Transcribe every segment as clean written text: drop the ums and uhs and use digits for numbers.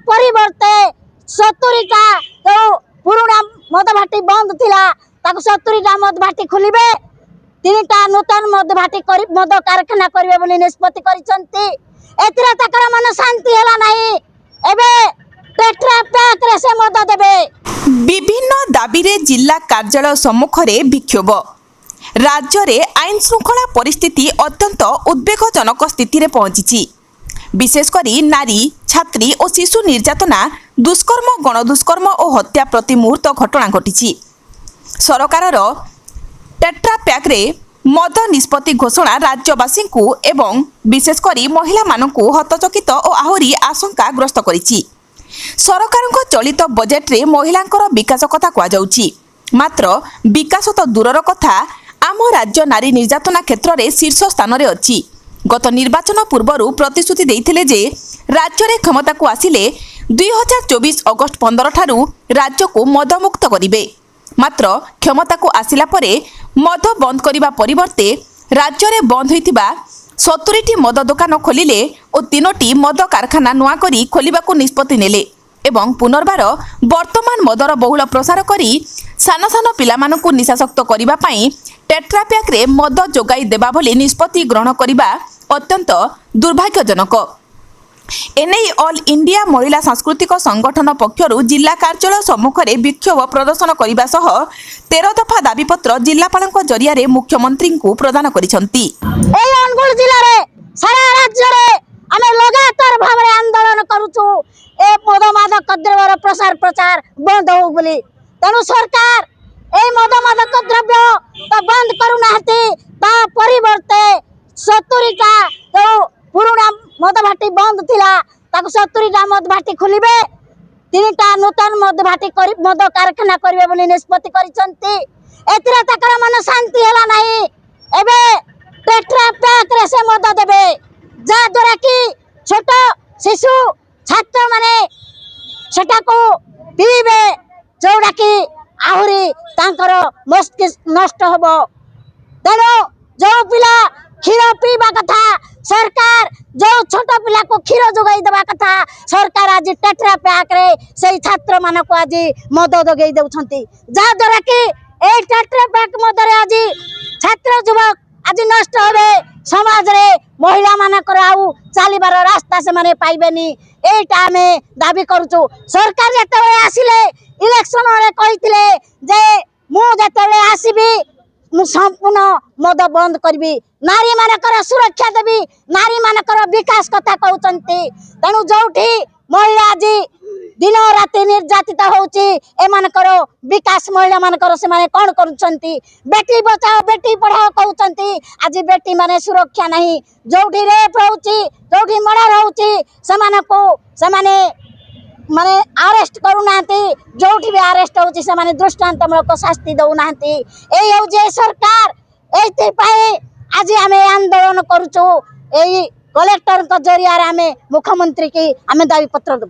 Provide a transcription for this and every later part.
परिवर्ते 70टा जो पुराना मद भाटी बंद थिला ताको 70टा मद भाटी खोलिबे 3टा नूतन मद भाटी मद कारखाना करिवे बोली निष्पत्ति करिसंती एतिरा तकर मन शांति हला नाही एबे टेट्रा पैक रे से मद देबे। विभिन्न दाबी रे जिला कार्यालय सम्मुख रे विक्षोभ राज्य रे आईन श्रृंखला परिस्थिति अत्यंत उद्वेगजनक स्थिति रे पहुंची। विशेषकर नारी छात्री और शिशु निर्यातना दुष्कर्म गणदुष्कर्म और हत्या प्रति मुहूर्त घटना घटी। सरकार टेट्रा पैक रे मद निष्पत्ति घोषणा राज्यवासी एवं विशेषकर महिला मानकु हतचकित और आहरी आशंकाग्रस्त करिछि। सरकार चलित बजेट रे महिलांकर विकास कथा कहुछि मात्र विकास तो दूरर कथा आम राज्य नारी निर्यातना क्षेत्र में शीर्ष स्थान में अच्छी। गत निर्वाचन पूर्व प्रतिश्रुति देइथिले जे राज्य में क्षमता को आसिले 2024 अगस्त 15 ठारू राज्य को मदमुक्त करिवे मात्र क्षमता को आसिला परे मद बंद करिबा परिवर्ते राज्य में बंद होइतिबा 70टी मद दुकान खोलिले और 3टी मद कारखाना नुआ करी खोलिबाकू निष्पत्ति नेले एवं पुनर्बार वर्तमान मदर बहुल प्रसार करी सान सान पिलामानकू निशाशक्त करिबा पई टेट्रा पैक रे मद जोगाई देबा भली निष्पत्ति ग्रहण करिबा अत्यंत दुर्भाग्यजनक। एने ऑल इंडिया महिला सांस्कृतिक संगठन पक्षरु जिला कार्यालय सम्मुख रे विक्षोभ प्रदर्शन करिबा सह 13 दफा दाबीपत्र जिलापालक जरिया रे मुख्यमंत्री को प्रदान करिसंती। एई अनुगुल जिला रे सारा राज्य रे आमे लगातार भाबरे आंदोलन करूछु ए मद मादक द्रव्यर प्रचार बंद हो बोली तेणु सरकार ए मद मादक द्रव्य तो बंद करू नाहती ता परिवर्ते 70टा जो पुराना मद भाटी बंद थिला ताको 70टा मद भाटी खोलिबे 3टा नूतन मद भाटी मद कारखाना करिवे बोली निष्पत्ति करिसंती एतिरा तकर मन शांति हला नाही एबे टेट्रा पैक रे से मद देबे जा द्वारा कि छोट शिशु छात्र माने सेटा को पीबे जोड़ा कि आहुरी तांकर मस्तिष्क नष्ट हबो तेणु जो पिला क्षीर पीवा कथा सरकार जो छोट पिला को क्षीर जोगाई देवा कथा सरकार आज टेट्रा पैक रे से छात्र मान को आज मद जोगाई देउछंती जा द्वारा कि ए टेट्रा पैक मद रे आज छात्र युवक आज नष्ट होबे समाज रे महिला मानकर आउ चालिबार रास्ता से माने पाइबेनी एटा में दाबी करूछु। सरकार जते आसिले इलेक्शन रे कहिथिले जे मु जते आसीबी मु संपूर्ण मद बंद करबी नारी मानकर सुरक्षा देबी नारी मानकर विकास कथा कहउचंती तेनु जोठी महिला जी दिन राति निर्यातित होउची एमानकर विकास महिला मानकर से माने कोन करूचंती बेटी बचाओ बेटी पढ़ाओ कहउचंती आज बेटी माने सुरक्षा नहीं जोठी रेप होउची जोठी मर्डर होउची से माने अरेस्ट करू नांती जोठी भी अरेस्ट होउची से माने दृष्टांतमूलक शास्ति दउ नांती एई हो जे सरकार एते पाए आज हमें आंदोलन करूछु एई कलेक्टर का जरिया रे हमें मुख्यमंत्री की हमें दाबी पत्र दो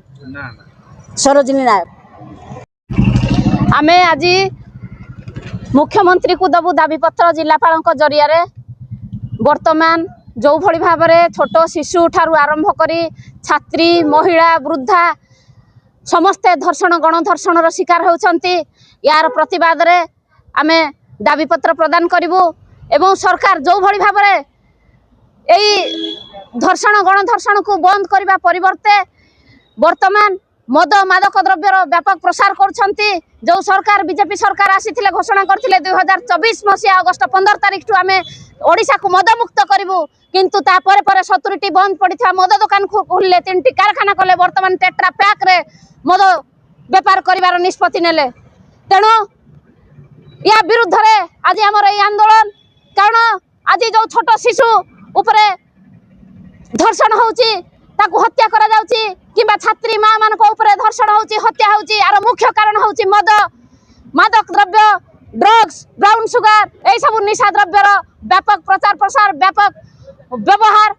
सरोजिनी नायक आमे आज मुख्यमंत्री को दबु दाबी पत्र जिलापाल जरिया रे वर्तमान जो भली भाव में छोट शिशु ठारू आरंभ करी छात्री महिला वृद्धा समस्ते धर्षण गणधर्षण शिकार होउछंती यार प्रतिवाद रे आमे दाबी पत्र प्रदान करिवु एवं सरकार जो भली भाव में एई धर्षण गणधर्षण को बंद करबा परिवर्ते वर्तमान मद मादक द्रव्यर व्यापक प्रसार करछंती जो सरकार बीजेपी सरकार आसीथिले घोषणा करथिले 2024 मसिया अगस्त 15 तारिख टु आमे ओडिसा को मद मुक्त करिवु किंतु ता परे परे 70टी बंद पड़िथा मद दुकान खोलले 3टी कारखाना कले वर्तमान टेट्रा पैक रे मद व्यापार करिवार निष्पत्ति नेले तेणु या विरुद्ध रे आज हमर ए आंदोलन कारण आज जो छोट शिशु उपरे धर्षण होउची ताकू हत्या करा जाउची किबा छात्री मां मान को ऊपर धर्षण होउची हत्या होउची यार मुख्य कारण होउची मद मादक द्रव्य ड्रग्स ब्राउन सुगर ए सब निशा द्रव्यर व्यापक प्रचार प्रसार व्यापक व्यवहार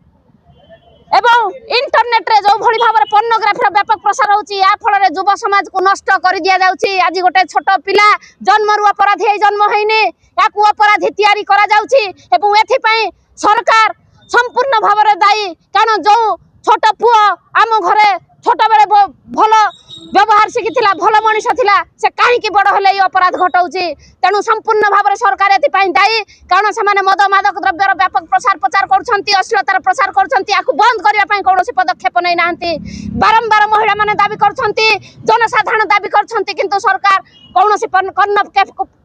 एवं इंटरनेट रे जो भली भाव रे पोर्नोग्राफी व्यापक प्रसार होउची या फल रे युवा समाज को नष्ट कर दिया जाउची आज गोटे छोट पिला जन्मरु अपराधी जन्म हैनी याकू अपराधी तैयारी करा जाउची एवं एथि पई सरकार संपूर्ण भाव रे दायी कारण जो छोट पुआ आम घरे छोट बेले भल व्यवहार शिखिला भल मनीष थिला से कहीं बड़ हेले अपराध घटाऊँच तेणु संपूर्ण भाव में सरकार एपाई दायी कारण से मद मादक द्रव्यर व्यापक प्रसार प्रचार करश्लीलतार प्रसार कर बंद करने कौन पदक्षेप नहीं ना बारंबार महिला मैंने दाबी कर जनसाधारण दाबी कर सरकार कौन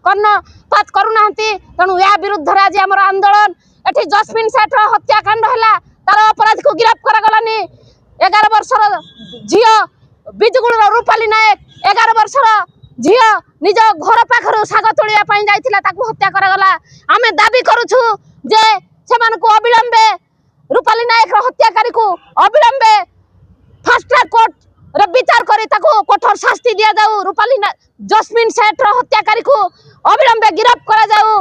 कर्णपात करूना तेणु या विरुद्ध आज आम आंदोलन एटी जस्मिन सेठ हत्याकांड है तार अपराधी को गिरफ्त करागलानी 11 वर्षर झील बिजुगुड़ रूपाली नायक 11 वर्षर झील निज घर पाखर शाग तोड़ापी जाइला हत्या करागला आमे दाबी करुछु जे सेमानकु अविलंबे रूपाली नायक हत्याकारी को अविलंबे फास्ट ट्रैक कोर्ट रे विचार करी ताको कठोर शास्ति दिया जाऊ रूपाली जस्मिन सेठ हत्याकारी को अविलंबे गिरफ्त करा जाऊ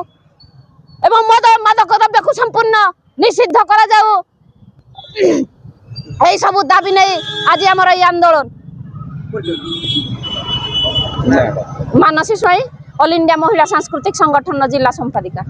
एवं मद मादक द्रव्य को संपूर्ण निषिद्ध करा जाऊ यही सब दाबी नहीं आज आमर ये आंदोलन मानसी स्वाई ऑल इंडिया महिला सांस्कृतिक संगठन जिला संपादिका।